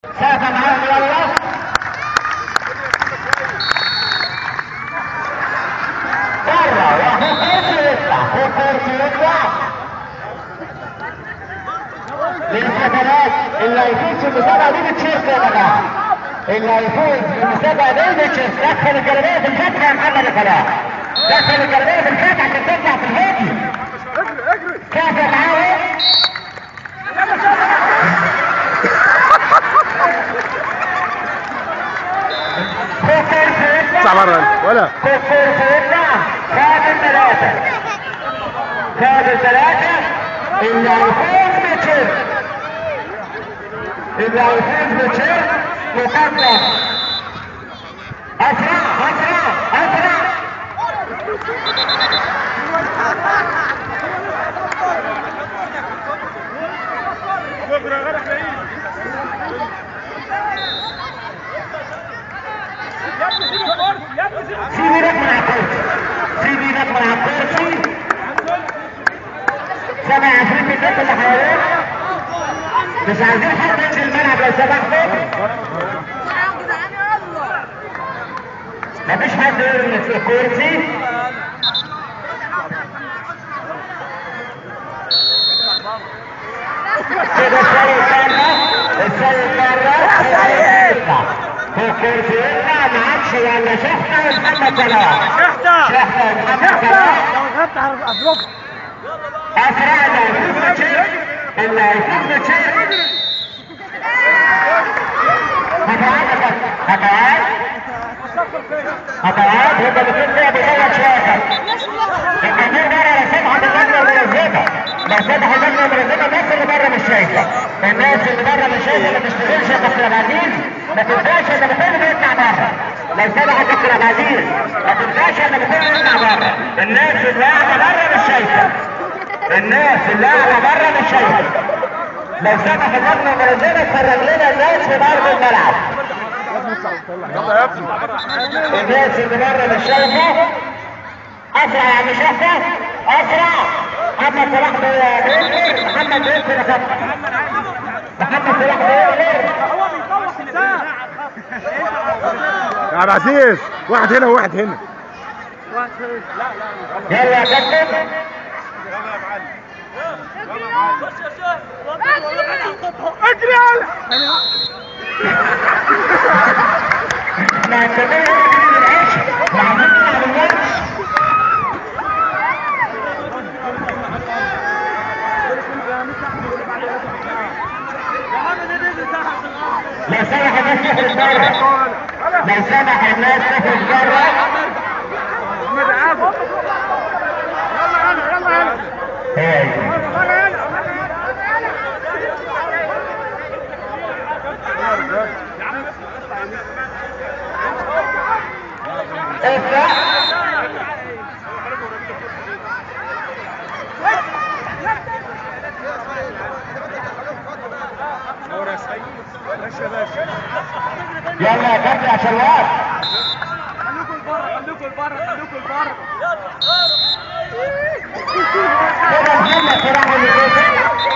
سافة معاهم يلا. بره واخد كرسي يطلع، خد كرسي يطلع. لسه ثلاث. اللي هيفوز في المسابقة دي بتشيرت يا جماعة. اللي هيفوز في المسابقة دي بتشيرت. دخل الجلابية في الفتحة يا محمد صلاح. دخل الجلابية في الفتحة عشان تطلع في الفيديو. اجري سافة معاهم. ولا كفر سيدنا. خادم ثلاثة. خادم ثلاثة. اللي هيفوز بتشيرت. اللي هيفوز بتشيرت مقدم. أسرع أسرع أسرع. سيبي رقم على الكرسي. سيبي رقم على الكرسي. 27 الناس اللي حواليك. مش عايزين حد ينزل الملعب لو سمحتوا. مفيش حد يرمي في الكرسي. كده السيد بره. السيد بره. يطلع في الكرسي يطلع. ما عادش ولا شحنة ومحمد صلاح. شحنة ومحمد صلاح. أسرع. اللي هيفوز بتشير. اللي هيفوز بتشير. خطوات خطوات هم بيكون فيها بثلاث شواطئ. الجمهور بره لو فتحت اللجنة المنظمة. لو فتحت اللجنة المنظمة الناس اللي بره مش شايفة. الناس اللي بره مش شايفة ما تشتغلش يا دكتور عبد العزيز. ما تنساش ان بكل بيطلع بره. لو فتحت دكتور عبد العزيز ما تنساش ان بكل بيطلع بره. الناس اللي قاعدة بره مش شايفة. الناس اللي قاعدة بره مش شايفة. لو فتح اللجنة المنظمة تفرج لنا الناس في ارض الملعب. يلا يا ابني. الناس اللي بره مش شايفه. اسرع يا عم شفه. اسرع. محمد صلاح بيقدر. محمد بيقدر يا كابتن. محمد صلاح بيقدر. هو بيطلع في الساعة. يا عبد العزيز واحد هنا وواحد هنا. يلا يا كابتن. اجري يلا. احنا كمان العيش. عايزين نلعب الماتش. لو سمح الناس تخرج بره. لو سمح الناس تخرج بره. يلا يا كابتن يا شباب. خليكم لبره خليكم لبره خليكم لبره. كده محمد صلاح اللي